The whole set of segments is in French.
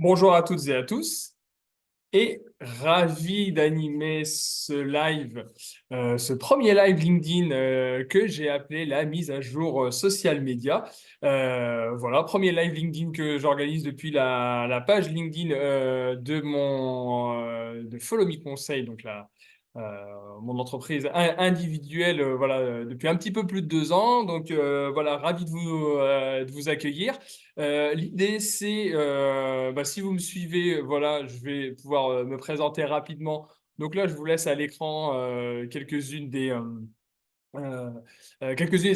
Bonjour à toutes et à tous et ravi d'animer ce live, ce premier live LinkedIn que j'ai appelé la mise à jour social media. Voilà, premier live LinkedIn que j'organise depuis la page LinkedIn de Follow Me Conseil, donc mon entreprise individuelle, voilà, depuis un petit peu plus de 2 ans. Donc voilà, ravi de vous accueillir. L'idée, c'est, si vous me suivez, voilà, je vais pouvoir me présenter rapidement. Donc là, je vous laisse à l'écran euh, quelques-unes des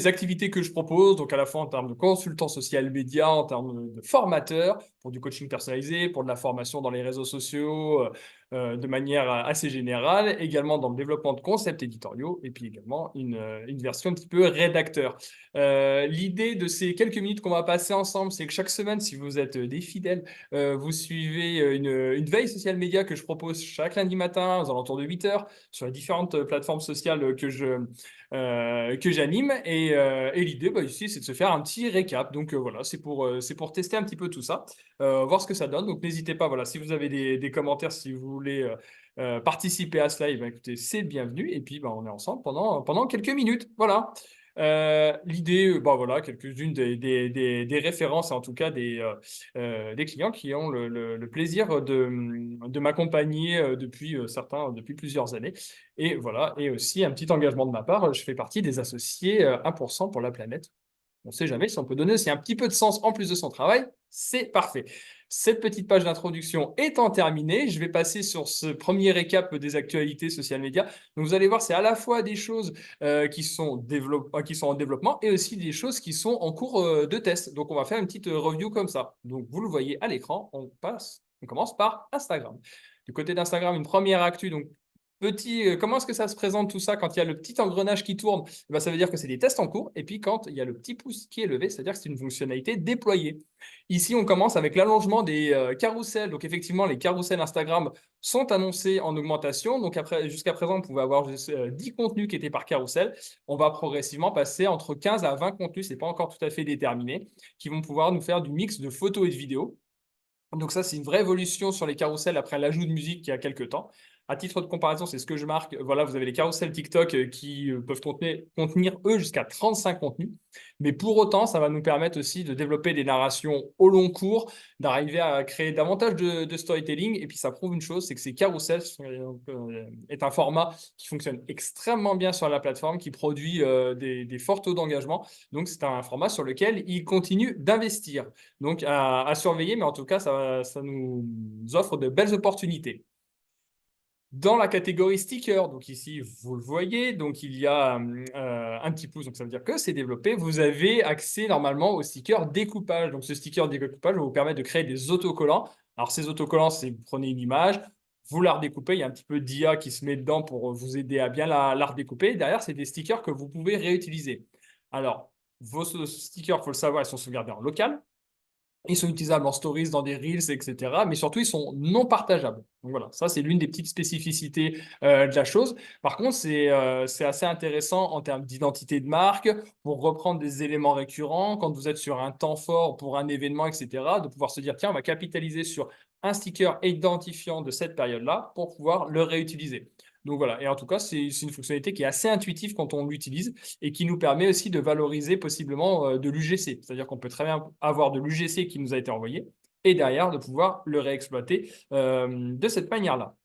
activités que je propose, donc à la fois en termes de consultant social média, en termes de formateur, pour du coaching personnalisé, pour de la formation dans les réseaux sociaux, de manière assez générale, également dans le développement de concepts éditoriaux, et puis également une version un petit peu rédacteur. L'idée de ces quelques minutes qu'on va passer ensemble, c'est que chaque semaine, si vous êtes des fidèles, vous suivez une veille social média que je propose chaque lundi matin aux alentours de 8 heures sur les différentes plateformes sociales que j'anime. Et l'idée, ici, c'est de se faire un petit récap. Donc voilà, c'est pour tester un petit peu tout ça, voir ce que ça donne. Donc n'hésitez pas, voilà, si vous avez des commentaires, si vous voulez participer à cela, écoutez, c'est le bienvenu. Et puis, on est ensemble pendant quelques minutes. Voilà. L'idée, voilà, quelques-unes des références, en tout cas des clients qui ont le plaisir de m'accompagner depuis plusieurs années. Et voilà, et aussi un petit engagement de ma part, je fais partie des associés 1% pour la planète. On ne sait jamais si on peut donner aussi un petit peu de sens en plus de son travail, c'est parfait. Cette petite page d'introduction étant terminée, je vais passer sur ce premier récap des actualités social médias. Donc vous allez voir, c'est à la fois des choses qui sont en développement et aussi des choses qui sont en cours de test. Donc on va faire une petite review comme ça. Donc vous le voyez à l'écran, on commence par Instagram. Du côté d'Instagram, une première actu, donc comment est-ce que ça se présente tout ça quand il y a le petit engrenage qui tourne? Ça veut dire que c'est des tests en cours. Et puis, quand il y a le petit pouce qui est levé, c'est-à-dire que c'est une fonctionnalité déployée. Ici, on commence avec l'allongement des carousels. Donc, effectivement, les carousels Instagram sont annoncés en augmentation. Donc, jusqu'à présent, on pouvait avoir juste 10 contenus qui étaient par carrousel. On va progressivement passer entre 15 à 20 contenus, ce n'est pas encore tout à fait déterminé, qui vont pouvoir nous faire du mix de photos et de vidéos. Donc ça, c'est une vraie évolution sur les carousels après l'ajout de musique il y a quelques temps. À titre de comparaison, c'est ce que je marque. Voilà, vous avez les carousels TikTok qui peuvent contenir, eux, jusqu'à 35 contenus. Mais pour autant, ça va nous permettre aussi de développer des narrations au long cours, d'arriver à créer davantage de storytelling. Et puis, ça prouve une chose, c'est que ces carousels est un format qui fonctionne extrêmement bien sur la plateforme, qui produit des forts taux d'engagement. Donc, c'est un format sur lequel ils continuent d'investir. Donc, à surveiller, mais en tout cas, ça nous offre de belles opportunités. Dans la catégorie sticker, donc ici, vous le voyez, donc il y a un petit pouce, donc ça veut dire que c'est développé. Vous avez accès normalement au sticker découpage. Donc, ce sticker découpage va vous permettre de créer des autocollants. Alors, ces autocollants, c'est vous prenez une image, vous la redécoupez. Il y a un petit peu d'IA qui se met dedans pour vous aider à bien la redécouper. Et derrière, c'est des stickers que vous pouvez réutiliser. Alors, vos stickers, il faut le savoir, ils sont sauvegardés en local. Ils sont utilisables en stories, dans des reels, etc. Mais surtout, ils sont non partageables. Donc voilà, ça, c'est l'une des petites spécificités de la chose. Par contre, c'est assez intéressant en termes d'identité de marque, pour reprendre des éléments récurrents, quand vous êtes sur un temps fort pour un événement, etc., de pouvoir se dire, tiens, on va capitaliser sur un sticker identifiant de cette période-là pour pouvoir le réutiliser. Donc voilà, et en tout cas, c'est une fonctionnalité qui est assez intuitive quand on l'utilise et qui nous permet aussi de valoriser possiblement de l'UGC. C'est-à-dire qu'on peut très bien avoir de l'UGC qui nous a été envoyé et derrière de pouvoir le réexploiter de cette manière-là.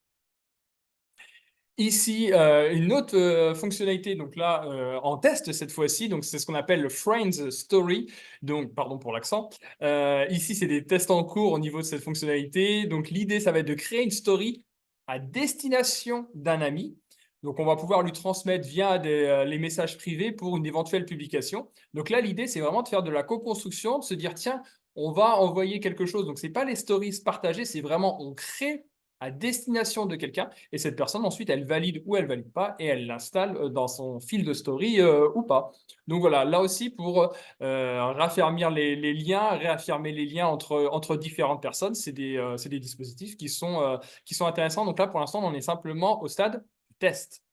Ici, une autre fonctionnalité, donc là, en test cette fois-ci, donc c'est ce qu'on appelle le Friends Story, donc pardon pour l'accent. Ici, c'est des tests en cours au niveau de cette fonctionnalité. Donc l'idée, ça va être de créer une story à destination d'un ami. Donc on va pouvoir lui transmettre via les messages privés pour une éventuelle publication. Donc là, l'idée, c'est vraiment de faire de la co-construction, de se dire, tiens, on va envoyer quelque chose. Donc ce n'est pas les stories partagées, c'est vraiment on crée à destination de quelqu'un et cette personne ensuite elle valide ou elle valide pas et elle l'installe dans son fil de story ou pas. Donc voilà, là aussi pour raffermir les liens, réaffirmer les liens entre différentes personnes, c'est des dispositifs qui sont intéressants. Donc là pour l'instant on est simplement au stade du test.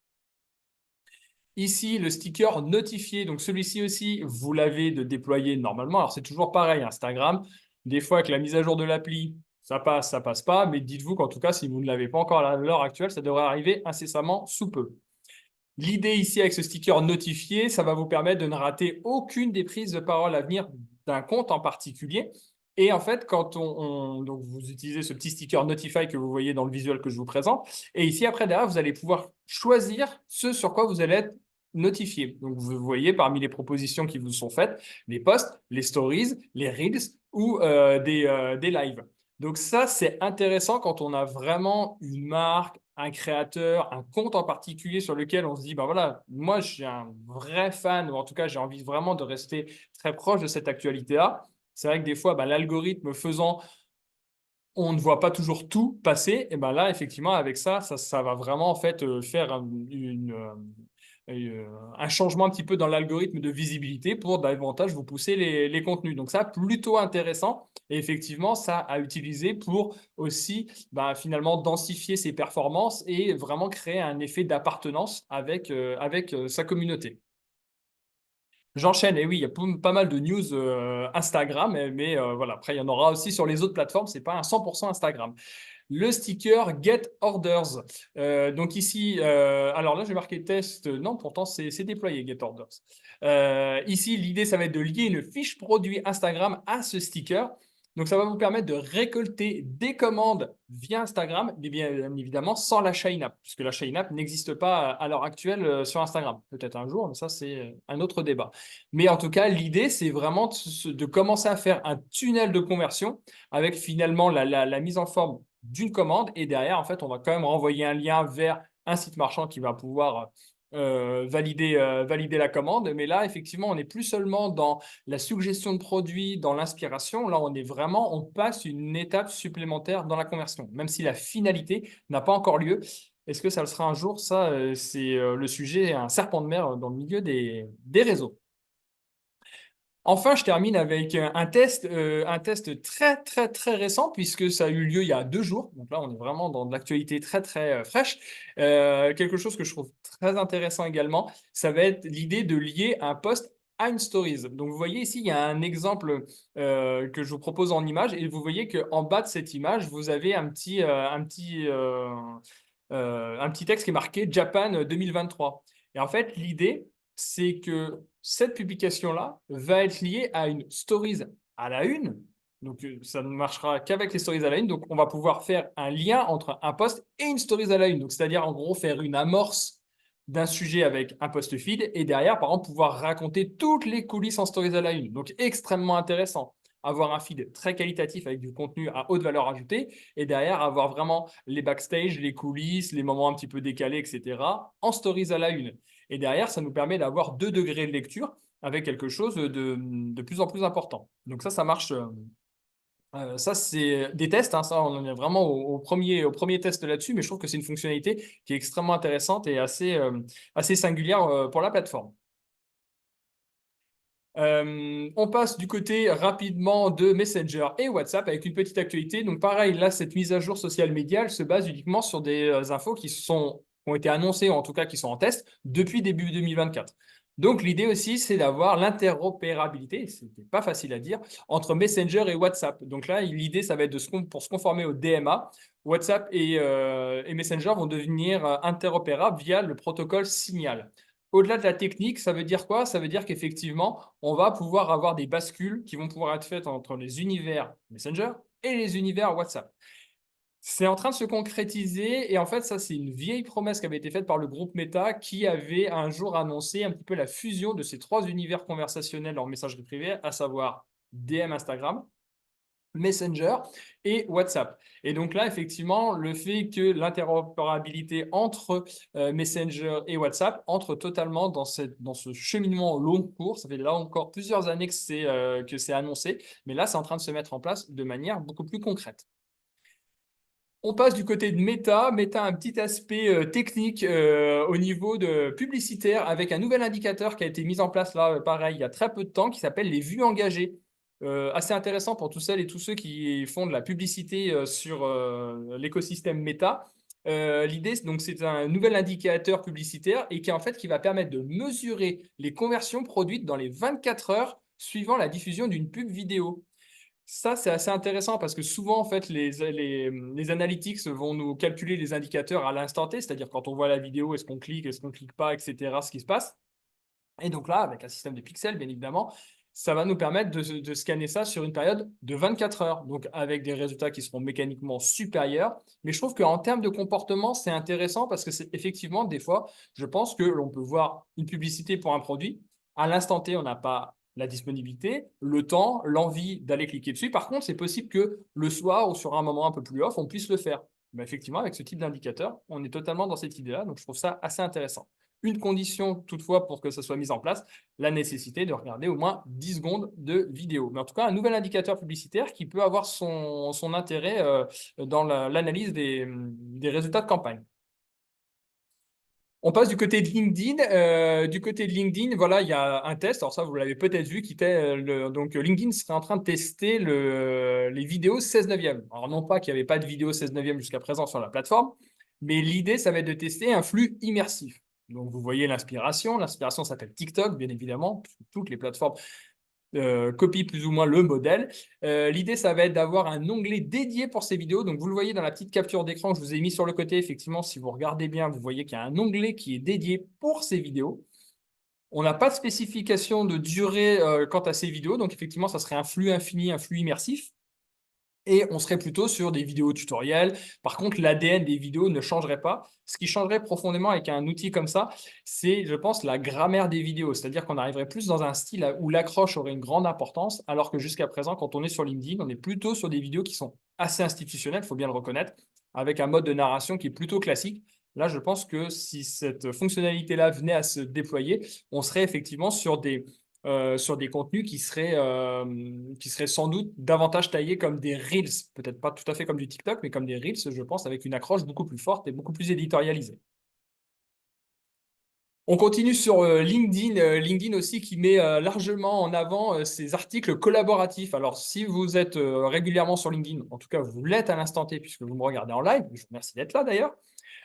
Ici, le sticker notifié, donc celui-ci aussi, vous l'avez de déployer normalement. Alors, c'est toujours pareil, Instagram. Des fois, avec la mise à jour de l'appli, ça passe pas, mais dites-vous qu'en tout cas, si vous ne l'avez pas encore à l'heure actuelle, ça devrait arriver incessamment sous peu. L'idée ici avec ce sticker notifié, ça va vous permettre de ne rater aucune des prises de parole à venir d'un compte en particulier. Et en fait, quand donc vous utilisez ce petit sticker Notify que vous voyez dans le visuel que je vous présente, et ici après derrière, vous allez pouvoir choisir ce sur quoi vous allez être notifié. Donc vous voyez parmi les propositions qui vous sont faites, les posts, les stories, les reels ou des lives. Donc ça, c'est intéressant quand on a vraiment une marque, un créateur, un compte en particulier sur lequel on se dit, ben voilà, moi, je suis un vrai fan, ou en tout cas, j'ai envie vraiment de rester très proche de cette actualité-là. C'est vrai que des fois, ben, l'algorithme faisant, on ne voit pas toujours tout passer. Et ben là, effectivement, avec ça va vraiment en fait faire un changement un petit peu dans l'algorithme de visibilité pour davantage vous pousser les contenus. Donc ça, plutôt intéressant. Et effectivement, ça à utiliser pour aussi finalement densifier ses performances et vraiment créer un effet d'appartenance avec sa communauté. J'enchaîne, et oui, il y a pas mal de news Instagram, mais voilà, après, il y en aura aussi sur les autres plateformes, c'est pas un 100% Instagram. Le sticker Get Orders. Donc ici, alors là, j'ai marqué test. Non, pourtant, c'est déployé Get Orders. Ici, l'idée, ça va être de lier une fiche produit Instagram à ce sticker. Donc, ça va vous permettre de récolter des commandes via Instagram, mais bien évidemment sans l'achat in-app, puisque l'achat in-app n'existe pas à l'heure actuelle sur Instagram. Peut-être un jour, mais ça, c'est un autre débat. Mais en tout cas, l'idée, c'est vraiment de commencer à faire un tunnel de conversion avec finalement la mise en forme d'une commande, et derrière, en fait, on va quand même renvoyer un lien vers un site marchand qui va pouvoir valider la commande. Mais là, effectivement, on n'est plus seulement dans la suggestion de produits, dans l'inspiration. Là, on passe une étape supplémentaire dans la conversion, même si la finalité n'a pas encore lieu. Est-ce que ça le sera un jour? Ça, c'est le sujet, un serpent de mer dans le milieu des réseaux. Enfin, je termine avec un test très, très, très récent, puisque ça a eu lieu il y a 2 jours. Donc là, on est vraiment dans de l'actualité très, très fraîche. Quelque chose que je trouve très intéressant également, ça va être l'idée de lier un post à une stories. Donc, vous voyez ici, il y a un exemple que je vous propose en image, et vous voyez qu'en bas de cette image, vous avez un petit texte qui est marqué Japan 2023. Et en fait, l'idée, c'est que cette publication-là va être liée à une stories à la une. Donc, ça ne marchera qu'avec les stories à la une. Donc, on va pouvoir faire un lien entre un post et une stories à la une. Donc, c'est-à-dire, en gros, faire une amorce d'un sujet avec un post feed et derrière, par exemple, pouvoir raconter toutes les coulisses en stories à la une. Donc, extrêmement intéressant. Avoir un feed très qualitatif avec du contenu à haute valeur ajoutée et derrière, avoir vraiment les backstage, les coulisses, les moments un petit peu décalés, etc. en stories à la une. Et derrière, ça nous permet d'avoir 2 degrés de lecture avec quelque chose de plus en plus important. Donc ça marche. Ça, c'est des tests. Hein, ça, on en est vraiment au premier test là-dessus, mais je trouve que c'est une fonctionnalité qui est extrêmement intéressante et assez singulière pour la plateforme. On passe du côté rapidement de Messenger et WhatsApp avec une petite actualité. Donc pareil, là, cette mise à jour social media, elle se base uniquement sur des infos qui ont été annoncées, ou en tout cas qui sont en test, depuis début 2024. Donc l'idée aussi, c'est d'avoir l'interopérabilité, c'était pas facile à dire, entre Messenger et WhatsApp. Donc là, l'idée, ça va être pour se conformer au DMA. WhatsApp et Messenger vont devenir interopérables via le protocole Signal. Au-delà de la technique, ça veut dire quoi? Ça veut dire qu'effectivement, on va pouvoir avoir des bascules qui vont pouvoir être faites entre les univers Messenger et les univers WhatsApp. C'est en train de se concrétiser et en fait, ça, c'est une vieille promesse qui avait été faite par le groupe Meta qui avait un jour annoncé un petit peu la fusion de ces 3 univers conversationnels en messagerie privée, à savoir DM Instagram, Messenger et WhatsApp. Et donc là, effectivement, le fait que l'interopérabilité entre Messenger et WhatsApp entre totalement dans ce cheminement long cours. Ça fait là encore plusieurs années que c'est annoncé, mais là, c'est en train de se mettre en place de manière beaucoup plus concrète. On passe du côté de Meta. Meta a un petit aspect technique au niveau de publicitaire avec un nouvel indicateur qui a été mis en place là, pareil, il y a très peu de temps, qui s'appelle les vues engagées. Assez intéressant pour tous celles et tous ceux qui font de la publicité sur l'écosystème Meta. L'idée, donc, c'est un nouvel indicateur publicitaire et qui va permettre de mesurer les conversions produites dans les 24 heures suivant la diffusion d'une pub vidéo. Ça, c'est assez intéressant parce que souvent, en fait, les analytics vont nous calculer les indicateurs à l'instant T, c'est-à-dire quand on voit la vidéo, est-ce qu'on clique pas, etc., ce qui se passe. Et donc là, avec un système de pixels, bien évidemment, ça va nous permettre de scanner ça sur une période de 24 heures, donc avec des résultats qui seront mécaniquement supérieurs. Mais je trouve qu'en termes de comportement, c'est intéressant parce que c'est effectivement, des fois, je pense que l'on peut voir une publicité pour un produit. À l'instant T, on n'a pas la disponibilité, le temps, l'envie d'aller cliquer dessus. Par contre, c'est possible que le soir ou sur un moment un peu plus off, on puisse le faire. Mais effectivement, avec ce type d'indicateur, on est totalement dans cette idée-là, donc je trouve ça assez intéressant. Une condition toutefois pour que ça soit mis en place, la nécessité de regarder au moins 10 secondes de vidéo. Mais en tout cas, un nouvel indicateur publicitaire qui peut avoir son intérêt dans l'analyse des résultats de campagne. On passe du côté de LinkedIn. Du côté de LinkedIn, voilà, il y a un test. Alors ça, vous l'avez peut-être vu, qui était donc LinkedIn serait en train de tester les vidéos 16 neuvième. Alors non pas qu'il n'y avait pas de vidéos 16 neuvième jusqu'à présent sur la plateforme, mais l'idée, ça va être de tester un flux immersif. Donc vous voyez l'inspiration. L'inspiration s'appelle TikTok, bien évidemment. Toutes les plateformes copie plus ou moins le modèle. L'idée, ça va être d'avoir un onglet dédié pour ces vidéos. Donc, vous le voyez dans la petite capture d'écran que je vous ai mis sur le côté. Effectivement, si vous regardez bien, vous voyez qu'il y a un onglet qui est dédié pour ces vidéos. On n'a pas de spécification de durée quant à ces vidéos. Donc, effectivement, ça serait un flux infini, un flux immersif. Et on serait plutôt sur des vidéos tutoriels. Par contre, l'ADN des vidéos ne changerait pas. Ce qui changerait profondément avec un outil comme ça, c'est, je pense, la grammaire des vidéos. C'est-à-dire qu'on arriverait plus dans un style où l'accroche aurait une grande importance, alors que jusqu'à présent, quand on est sur LinkedIn, on est plutôt sur des vidéos qui sont assez institutionnelles, il faut bien le reconnaître, avec un mode de narration qui est plutôt classique. Là, je pense que si cette fonctionnalité-là venait à se déployer, on serait effectivement sur des contenus qui seraient sans doute davantage taillés comme des Reels, peut-être pas tout à fait comme du TikTok, mais comme des Reels, je pense, avec une accroche beaucoup plus forte et beaucoup plus éditorialisée. On continue sur LinkedIn, LinkedIn aussi qui met largement en avant ses articles collaboratifs. Alors, si vous êtes régulièrement sur LinkedIn, en tout cas, vous l'êtes à l'instant T puisque vous me regardez en live, je vous remercie d'être là d'ailleurs.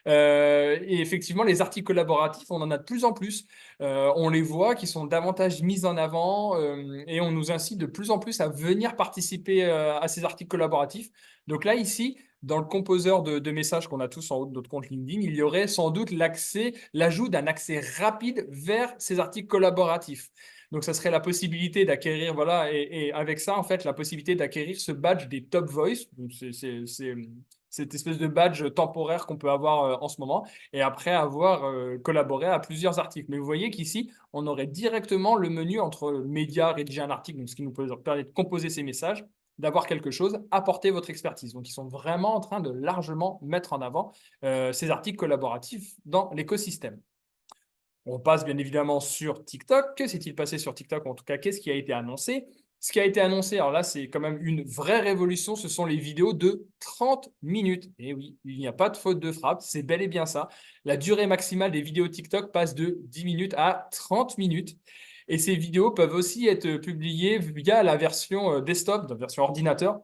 Et effectivement, les articles collaboratifs, on en a de plus en plus. On les voit qui sont davantage mis en avant et on nous incite de plus en plus à venir participer à ces articles collaboratifs. Donc là, ici, dans le composeur de messages qu'on a tous en haut de notre compte LinkedIn, il y aurait sans doute l'ajout d'un accès rapide vers ces articles collaboratifs. Donc, ça serait la possibilité d'acquérir, voilà, et avec ça, en fait, la possibilité d'acquérir ce badge des Top Voice. C'est cette espèce de badge temporaire qu'on peut avoir en ce moment, et après avoir collaboré à plusieurs articles. Mais vous voyez qu'ici, on aurait directement le menu entre médias, rédiger un article, donc ce qui nous permet de composer ces messages, d'avoir quelque chose, apporter votre expertise. Donc, ils sont vraiment en train de largement mettre en avant ces articles collaboratifs dans l'écosystème. On passe bien évidemment sur TikTok. Que s'est-il passé sur TikTok? En tout cas, qu'est-ce qui a été annoncé? Ce qui a été annoncé, alors là, c'est quand même une vraie révolution. Ce sont les vidéos de 30 minutes. Et oui, il n'y a pas de faute de frappe. C'est bel et bien ça. La durée maximale des vidéos TikTok passe de 10 minutes à 30 minutes. Et ces vidéos peuvent aussi être publiées via la version desktop, la version ordinateur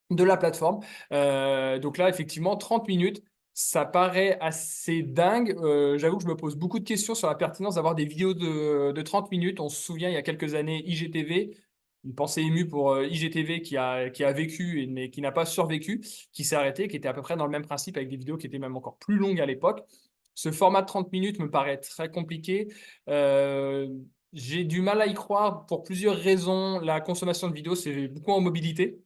de la plateforme. Donc là, effectivement, 30 minutes, ça paraît assez dingue. J'avoue que je me pose beaucoup de questions sur la pertinence d'avoir des vidéos de 30 minutes. On se souvient, il y a quelques années, IGTV, une pensée émue pour IGTV qui a vécu, mais qui n'a pas survécu, qui s'est arrêté, qui était à peu près dans le même principe avec des vidéos qui étaient même encore plus longues à l'époque. Ce format de 30 minutes me paraît très compliqué. J'ai du mal à y croire pour plusieurs raisons. La consommation de vidéos, c'est beaucoup en mobilité,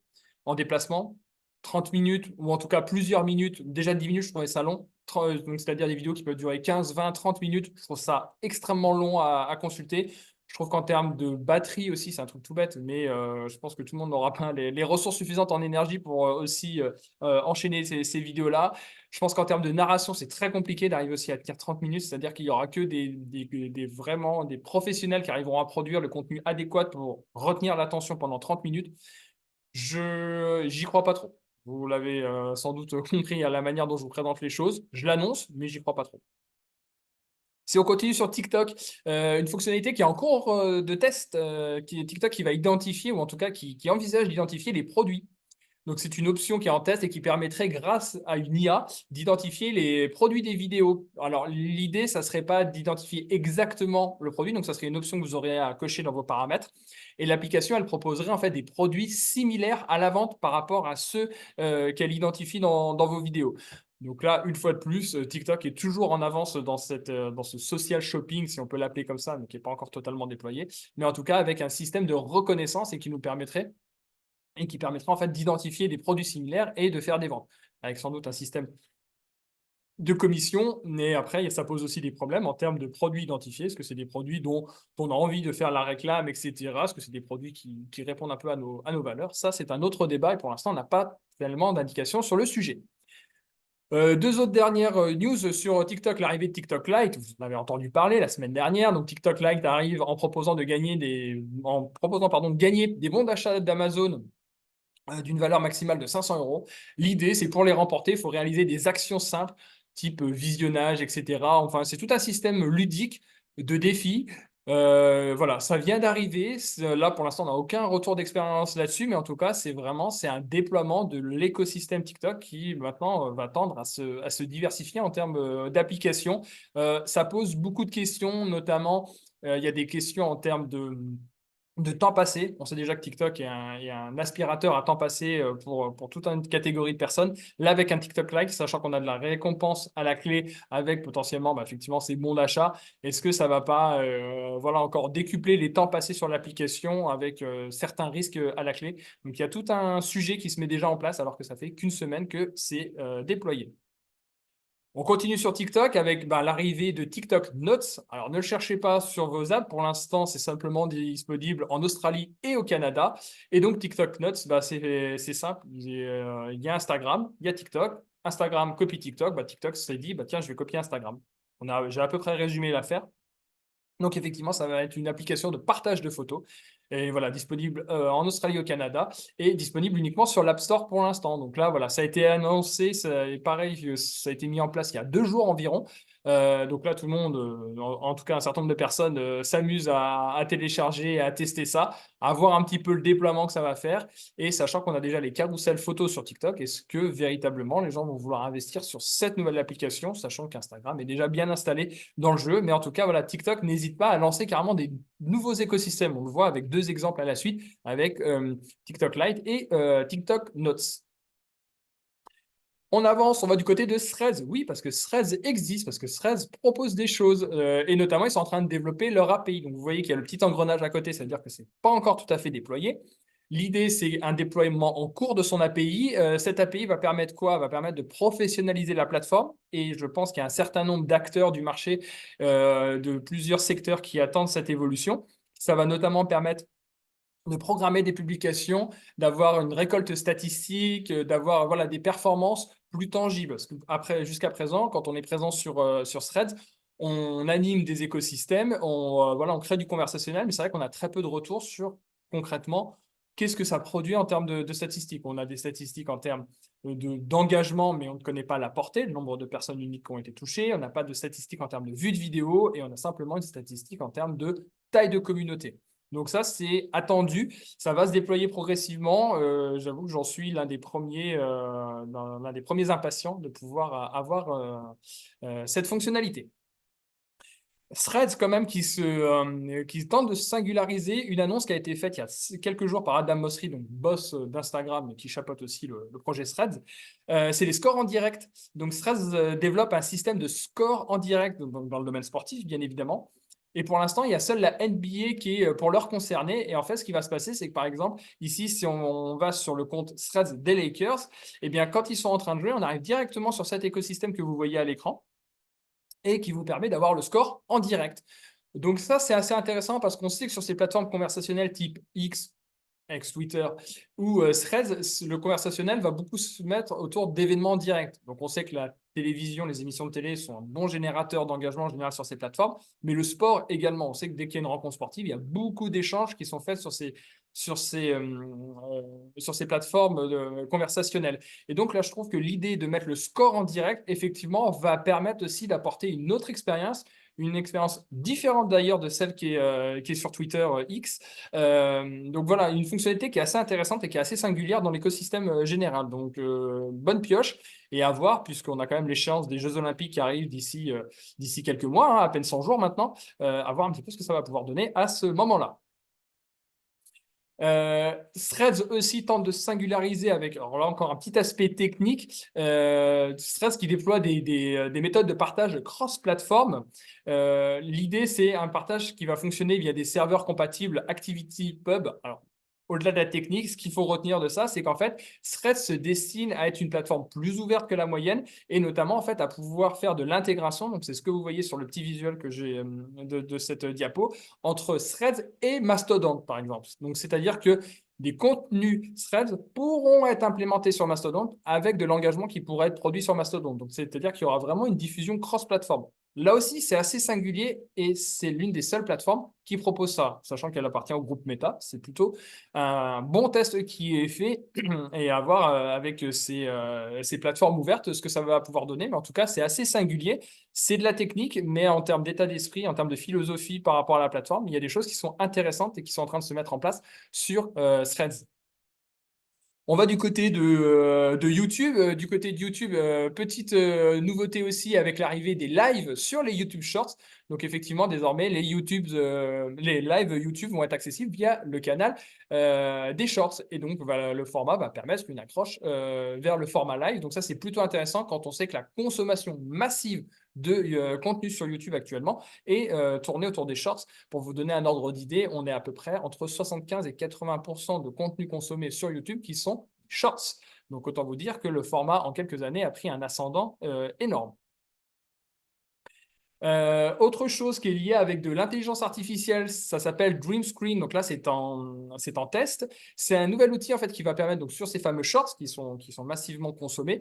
en déplacement. 30 minutes, ou en tout cas plusieurs minutes, déjà 10 minutes, je trouvais ça long. Donc, c'est-à-dire des vidéos qui peuvent durer 15, 20, 30 minutes. Je trouve ça extrêmement long à consulter. Je trouve qu'en termes de batterie aussi, c'est un truc tout bête, mais je pense que tout le monde n'aura pas les ressources suffisantes en énergie pour aussi enchaîner ces vidéos-là. Je pense qu'en termes de narration, c'est très compliqué d'arriver aussi à tenir 30 minutes, c'est-à-dire qu'il n'y aura que vraiment des professionnels qui arriveront à produire le contenu adéquat pour retenir l'attention pendant 30 minutes. J'y crois pas trop. Vous l'avez sans doute compris à la manière dont je vous présente les choses. Je l'annonce, mais j'y crois pas trop. Si on continue sur TikTok, une fonctionnalité qui est en cours de test, qui est TikTok qui va identifier, ou en tout cas qui envisage d'identifier les produits. Donc, c'est une option qui est en test et qui permettrait, grâce à une IA, d'identifier les produits des vidéos. Alors, l'idée, ça ne serait pas d'identifier exactement le produit. Donc, ça serait une option que vous aurez à cocher dans vos paramètres. Et l'application, elle proposerait en fait des produits similaires à la vente par rapport à ceux qu'elle identifie dans vos vidéos. Donc là, une fois de plus, TikTok est toujours en avance dans ce social shopping, si on peut l'appeler comme ça, mais qui n'est pas encore totalement déployé. Mais en tout cas, avec un système de reconnaissance et qui permettrait en fait d'identifier des produits similaires et de faire des ventes, avec sans doute un système de commission. Mais après, ça pose aussi des problèmes en termes de produits identifiés. Est-ce que c'est des produits dont on a envie de faire la réclame, etc. Est-ce que c'est des produits qui répondent un peu à nos valeurs? Ça, c'est un autre débat et pour l'instant, on n'a pas tellement d'indications sur le sujet. Deux autres dernières news sur TikTok, l'arrivée de TikTok Lite. Vous en avez entendu parler la semaine dernière. Donc TikTok Lite arrive en proposant de gagner des bons d'achat d'Amazon d'une valeur maximale de 500 euros. L'idée, c'est pour les remporter, il faut réaliser des actions simples, type visionnage, etc. Enfin, c'est tout un système ludique de défis. Voilà, ça vient d'arriver. Là, pour l'instant, on n'a aucun retour d'expérience là-dessus, mais en tout cas, c'est un déploiement de l'écosystème TikTok qui maintenant va tendre à se diversifier en termes d'applications. Ça pose beaucoup de questions, notamment, il y a des questions en termes de temps passé. On sait déjà que TikTok est un aspirateur à temps passé pour toute une catégorie de personnes. Là, avec un TikTok Like, sachant qu'on a de la récompense à la clé avec potentiellement, effectivement, ces bons d'achat, est-ce que ça ne va pas voilà, encore décupler les temps passés sur l'application avec certains risques à la clé? Donc, il y a tout un sujet qui se met déjà en place alors que ça fait qu'une semaine que c'est déployé. On continue sur TikTok avec l'arrivée de TikTok Notes. Alors, ne le cherchez pas sur vos apps. Pour l'instant, c'est simplement disponible en Australie et au Canada. Et donc, TikTok Notes, c'est simple. Il y a Instagram, il y a TikTok. Instagram copie TikTok. TikTok s'est dit, tiens, je vais copier Instagram. J'ai à peu près résumé l'affaire. Donc, effectivement, ça va être une application de partage de photos. Et voilà, disponible en Australie, au Canada, et disponible uniquement sur l'App Store pour l'instant. Donc là, voilà, ça a été annoncé, et pareil, ça a été mis en place il y a 2 jours environ. Donc là, tout le monde, en tout cas un certain nombre de personnes, s'amusent à télécharger, à tester ça, à voir un petit peu le déploiement que ça va faire. Et sachant qu'on a déjà les carousels photos sur TikTok, est-ce que véritablement les gens vont vouloir investir sur cette nouvelle application, sachant qu'Instagram est déjà bien installé dans le jeu? Mais en tout cas, voilà, TikTok n'hésite pas à lancer carrément des nouveaux écosystèmes. On le voit avec 2 exemples à la suite, avec TikTok Lite et TikTok Notes. On avance, on va du côté de Threads. Oui, parce que Threads existe, parce que Threads propose des choses. Et notamment, ils sont en train de développer leur API. Donc, vous voyez qu'il y a le petit engrenage à côté, c'est-à-dire que ce n'est pas encore tout à fait déployé. L'idée, c'est un déploiement en cours de son API. Cette API va permettre quoi? Va permettre de professionnaliser la plateforme. Et je pense qu'il y a un certain nombre d'acteurs du marché, de plusieurs secteurs qui attendent cette évolution. Ça va notamment permettre de programmer des publications, d'avoir une récolte statistique, d'avoir voilà, des performances plus tangibles. Parce qu'après, jusqu'à présent, quand on est présent sur Threads, on anime des écosystèmes, on crée du conversationnel, mais c'est vrai qu'on a très peu de retours sur concrètement qu'est-ce que ça produit en termes de statistiques. On a des statistiques en termes d'engagement, mais on ne connaît pas la portée, le nombre de personnes uniques qui ont été touchées. On n'a pas de statistiques en termes de vues de vidéo et on a simplement une statistique en termes de taille de communauté. Donc ça, c'est attendu. Ça va se déployer progressivement. J'avoue que j'en suis l'un des premiers impatients de pouvoir avoir cette fonctionnalité. Threads, quand même, qui tente de singulariser une annonce qui a été faite il y a quelques jours par Adam Mosseri, donc boss d'Instagram, mais qui chapeaute aussi le projet Threads. C'est les scores en direct. Donc Threads développe un système de scores en direct dans le domaine sportif, bien évidemment. Et pour l'instant, il y a seule la NBA qui est pour l'heure concernée. Et en fait, ce qui va se passer, c'est que par exemple, ici, si on va sur le compte Threads des Lakers, eh bien, quand ils sont en train de jouer, on arrive directement sur cet écosystème que vous voyez à l'écran et qui vous permet d'avoir le score en direct. Donc ça, c'est assez intéressant parce qu'on sait que sur ces plateformes conversationnelles type X, ex-Twitter ou Threads, le conversationnel va beaucoup se mettre autour d'événements directs. Donc, on sait que la télévision, les émissions de télé sont un bon générateur d'engagement en général sur ces plateformes, mais le sport également. On sait que dès qu'il y a une rencontre sportive, il y a beaucoup d'échanges qui sont faits sur ces plateformes conversationnelles. Et donc là, je trouve que l'idée de mettre le score en direct, effectivement, va permettre aussi d'apporter une autre expérience, une expérience différente d'ailleurs de celle qui est sur Twitter X. Donc voilà, une fonctionnalité qui est assez intéressante et qui est assez singulière dans l'écosystème général. Donc bonne pioche et à voir, puisqu'on a quand même l'échéance des Jeux Olympiques qui arrivent d'ici quelques mois, hein, à peine 100 jours maintenant, à voir un petit peu ce que ça va pouvoir donner à ce moment-là. Threads aussi tente de se singulariser avec, alors là encore un petit aspect technique, Threads qui déploie des méthodes de partage cross-platform. L'idée, c'est un partage qui va fonctionner via des serveurs compatibles ActivityPub. Alors, au-delà de la technique, ce qu'il faut retenir de ça, c'est qu'en fait, Threads se destine à être une plateforme plus ouverte que la moyenne et notamment en fait à pouvoir faire de l'intégration. Donc, c'est ce que vous voyez sur le petit visuel que j'ai de cette diapo entre Threads et Mastodon, par exemple. Donc, c'est-à-dire que des contenus Threads pourront être implémentés sur Mastodon avec de l'engagement qui pourrait être produit sur Mastodon. Donc, c'est-à-dire qu'il y aura vraiment une diffusion cross-plateforme. Là aussi, c'est assez singulier et c'est l'une des seules plateformes qui propose ça, sachant qu'elle appartient au groupe Meta. C'est plutôt un bon test qui est fait et à voir avec ces plateformes ouvertes ce que ça va pouvoir donner. Mais en tout cas, c'est assez singulier. C'est de la technique, mais en termes d'état d'esprit, en termes de philosophie par rapport à la plateforme, il y a des choses qui sont intéressantes et qui sont en train de se mettre en place sur Threads. On va du côté de YouTube. Du côté de YouTube, petite nouveauté aussi avec l'arrivée des lives sur les YouTube Shorts. Donc effectivement, désormais, les lives YouTube vont être accessibles via le canal des Shorts. Et donc, le format va permettre une accroche vers le format live. Donc ça, c'est plutôt intéressant quand on sait que la consommation massive de contenu sur YouTube actuellement est tournée autour des Shorts. Pour vous donner un ordre d'idée, on est à peu près entre 75 et 80% de contenu consommé sur YouTube qui sont Shorts. Donc, autant vous dire que le format, en quelques années, a pris un ascendant énorme. Autre chose qui est liée avec de l'intelligence artificielle, ça s'appelle Dream Screen. Donc là, c'est en test. C'est un nouvel outil en fait qui va permettre, donc sur ces fameux shorts qui sont massivement consommés,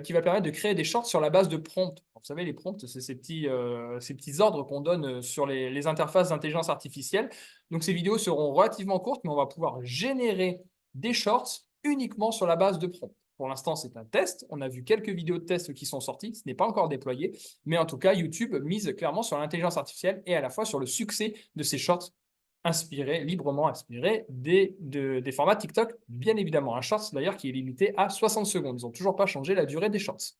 qui va permettre de créer des shorts sur la base de prompts. Vous savez, les prompts, c'est ces petits ordres qu'on donne sur les interfaces d'intelligence artificielle. Donc ces vidéos seront relativement courtes, mais on va pouvoir générer des shorts uniquement sur la base de prompts. Pour l'instant, c'est un test. On a vu quelques vidéos de tests qui sont sorties. Ce n'est pas encore déployé. Mais en tout cas, YouTube mise clairement sur l'intelligence artificielle et à la fois sur le succès de ces shorts librement inspirés des formats TikTok, bien évidemment. Un shorts d'ailleurs qui est limité à 60 secondes. Ils n'ont toujours pas changé la durée des shorts.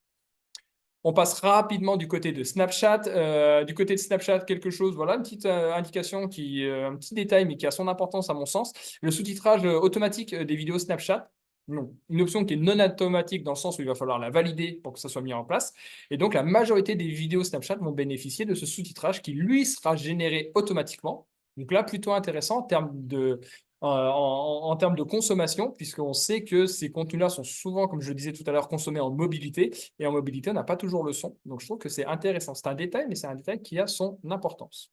On passe rapidement du côté de Snapchat. Du côté de Snapchat, quelque chose, voilà, une petite indication, un petit détail, mais qui a son importance à mon sens. Le sous-titrage automatique des vidéos Snapchat. Non, une option qui est non automatique dans le sens où il va falloir la valider pour que ça soit mis en place. Et donc, la majorité des vidéos Snapchat vont bénéficier de ce sous-titrage qui, lui, sera généré automatiquement. Donc là, plutôt intéressant en termes de consommation, puisqu'on sait que ces contenus-là sont souvent, comme je le disais tout à l'heure, consommés en mobilité. Et en mobilité, on n'a pas toujours le son. Donc, je trouve que c'est intéressant. C'est un détail, mais c'est un détail qui a son importance.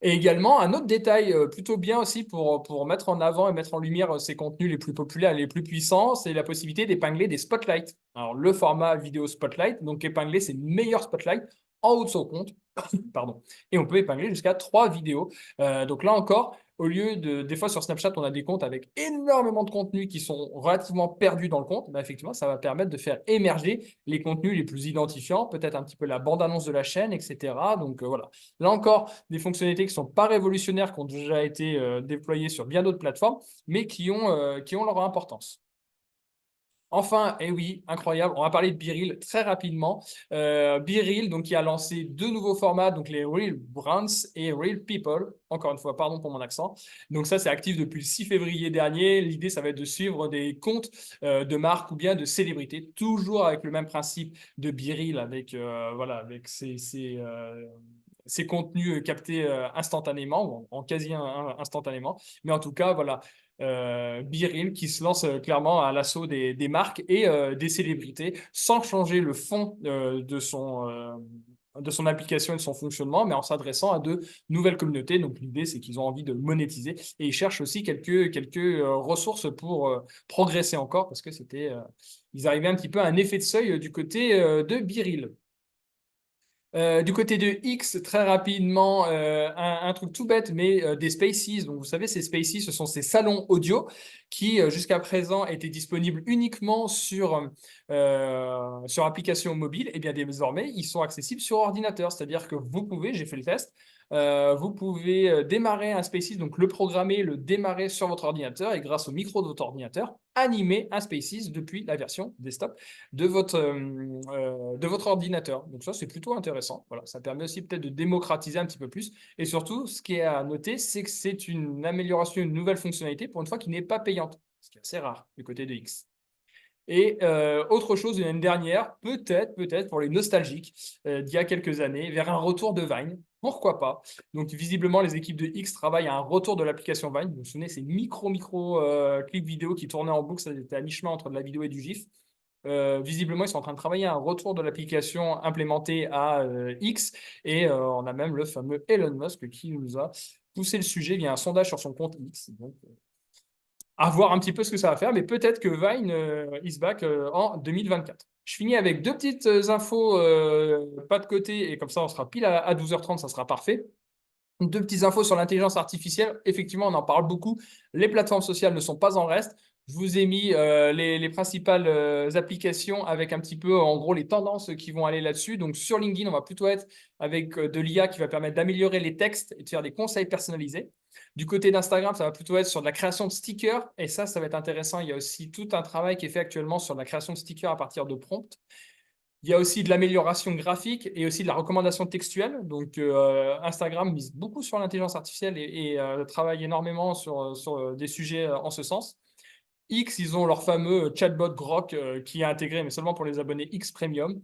Et également, un autre détail plutôt bien aussi pour mettre en avant et mettre en lumière ces contenus les plus populaires, les plus puissants, c'est la possibilité d'épingler des spotlights. Alors, le format vidéo spotlight, donc épingler ses meilleurs spotlights en haut de son compte. Pardon. Et on peut épingler jusqu'à 3 vidéos. Donc là encore, au lieu des fois sur Snapchat, on a des comptes avec énormément de contenus qui sont relativement perdus dans le compte, bah, effectivement, ça va permettre de faire émerger les contenus les plus identifiants, peut-être un petit peu la bande-annonce de la chaîne, etc. Donc voilà. Là encore, des fonctionnalités qui ne sont pas révolutionnaires, qui ont déjà été déployées sur bien d'autres plateformes, mais qui ont leur importance. Enfin, et oui, incroyable, on va parler de BeReal très rapidement. BeReal, donc, qui a lancé 2 nouveaux formats, donc les Real Brands et Real People. Encore une fois, pardon pour mon accent. Donc ça, c'est actif depuis le 6 février dernier. L'idée, ça va être de suivre des comptes de marques ou bien de célébrités, toujours avec le même principe de BeReal, avec, voilà, avec ces contenus captés instantanément, ou en quasi instantanément. Mais en tout cas, voilà, BeReal qui se lance clairement à l'assaut des marques et des célébrités sans changer le fond de son application et de son fonctionnement, mais en s'adressant à de nouvelles communautés. Donc l'idée, c'est qu'ils ont envie de monétiser et ils cherchent aussi quelques ressources pour progresser encore parce que ils arrivaient un petit peu à un effet de seuil du côté de BeReal. Du côté de X, très rapidement, un truc tout bête, mais des Spaces. Donc, vous savez, ces Spaces, ce sont ces salons audio qui, jusqu'à présent, étaient disponibles uniquement sur application mobile. Et bien, désormais, ils sont accessibles sur ordinateur. C'est-à-dire que vous pouvez, j'ai fait le test, vous pouvez démarrer un Spaces, donc le programmer, le démarrer sur votre ordinateur et grâce au micro de votre ordinateur, animer un Spaces depuis la version desktop de votre ordinateur. Donc ça, c'est plutôt intéressant. Voilà, ça permet aussi peut-être de démocratiser un petit peu plus. Et surtout, ce qui est à noter, c'est que c'est une amélioration, une nouvelle fonctionnalité pour une fois qui n'est pas payante, ce qui est assez rare du côté de X. Et autre chose, l'année dernière, peut-être pour les nostalgiques d'il y a quelques années, vers un retour de Vine. Pourquoi pas? Donc, visiblement, les équipes de X travaillent à un retour de l'application Vine. Vous vous souvenez, ces micro clips vidéo qui tournaient en boucle, ça était à mi-chemin entre de la vidéo et du GIF. Visiblement, ils sont en train de travailler à un retour de l'application implémentée à X. Et on a même le fameux Elon Musk qui nous a poussé le sujet via un sondage sur son compte X. Donc, à voir un petit peu ce que ça va faire, mais peut-être que Vine is back en 2024. Je finis avec deux petites infos, pas de côté, et comme ça, on sera pile à 12h30, ça sera parfait. Deux petites infos sur l'intelligence artificielle. Effectivement, on en parle beaucoup. Les plateformes sociales ne sont pas en reste. Je vous ai mis les principales applications avec un petit peu, en gros, les tendances qui vont aller là-dessus. Donc, sur LinkedIn, on va plutôt être avec de l'IA qui va permettre d'améliorer les textes et de faire des conseils personnalisés. Du côté d'Instagram, ça va plutôt être sur de la création de stickers. Et ça va être intéressant. Il y a aussi tout un travail qui est fait actuellement sur la création de stickers à partir de prompts. Il y a aussi de l'amélioration graphique et aussi de la recommandation textuelle. Donc, Instagram mise beaucoup sur l'intelligence artificielle et travaille énormément sur des sujets en ce sens. X, ils ont leur fameux chatbot Grok qui est intégré, mais seulement pour les abonnés X Premium,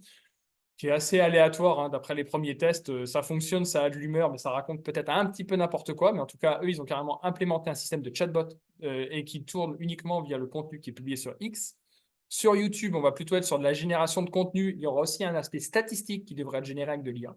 qui est assez aléatoire, hein, d'après les premiers tests. Ça fonctionne, ça a de l'humeur, mais ça raconte peut-être un petit peu n'importe quoi. Mais en tout cas, eux, ils ont carrément implémenté un système de chatbot et qui tourne uniquement via le contenu qui est publié sur X. Sur YouTube, on va plutôt être sur de la génération de contenu. Il y aura aussi un aspect statistique qui devrait être généré avec de l'IA.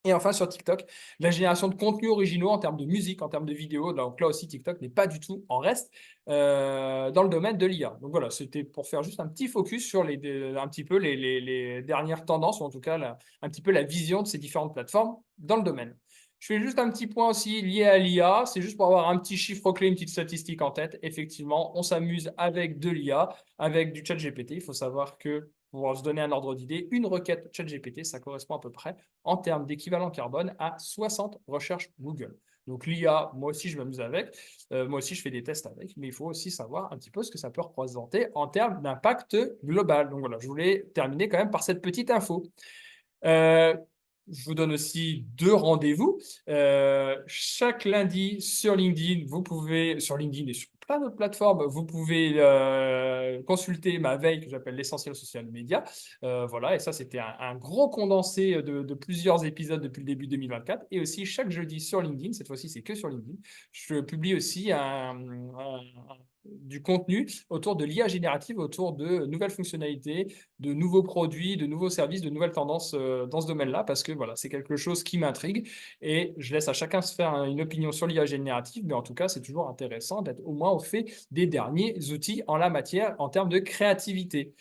Et enfin, sur TikTok, la génération de contenus originaux en termes de musique, en termes de vidéos. Donc là aussi, TikTok n'est pas du tout en reste dans le domaine de l'IA. Donc voilà, c'était pour faire juste un petit focus sur un petit peu les dernières tendances, ou en tout cas un petit peu la vision de ces différentes plateformes dans le domaine. Je fais juste un petit point aussi lié à l'IA. C'est juste pour avoir un petit chiffre clé, une petite statistique en tête. Effectivement, on s'amuse avec de l'IA, avec du chat GPT. Il faut savoir que pour se donner un ordre d'idée, une requête ChatGPT, ça correspond à peu près en termes d'équivalent carbone à 60 recherches Google. Donc l'IA, moi aussi je m'amuse avec, moi aussi je fais des tests avec, mais il faut aussi savoir un petit peu ce que ça peut représenter en termes d'impact global. Donc voilà, je voulais terminer quand même par cette petite info. Je vous donne aussi deux rendez-vous. Chaque lundi sur LinkedIn, sur LinkedIn et sur plein d'autres plateformes, vous pouvez consulter ma veille que j'appelle l'essentiel social média. Voilà, et ça, c'était un gros condensé de plusieurs épisodes depuis le début 2024. Et aussi, chaque jeudi sur LinkedIn, cette fois-ci, c'est que sur LinkedIn, je publie aussi du contenu autour de l'IA générative, autour de nouvelles fonctionnalités, de nouveaux produits, de nouveaux services, de nouvelles tendances dans ce domaine-là, parce que voilà, c'est quelque chose qui m'intrigue et je laisse à chacun se faire une opinion sur l'IA générative, mais en tout cas, c'est toujours intéressant d'être au moins au fait des derniers outils en la matière en termes de créativité.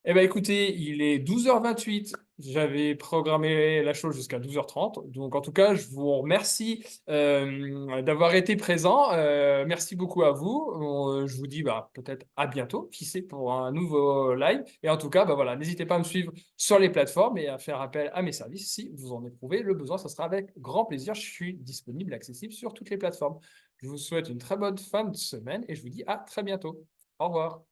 Eh bien, écoutez, il est 12h28. J'avais programmé la chose jusqu'à 12h30. Donc, en tout cas, je vous remercie d'avoir été présent. Merci beaucoup à vous. Je vous dis peut-être à bientôt, qui sait, pour un nouveau live. Et en tout cas, voilà, n'hésitez pas à me suivre sur les plateformes et à faire appel à mes services si vous en éprouvez le besoin. Ça sera avec grand plaisir. Je suis disponible et accessible sur toutes les plateformes. Je vous souhaite une très bonne fin de semaine et je vous dis à très bientôt. Au revoir.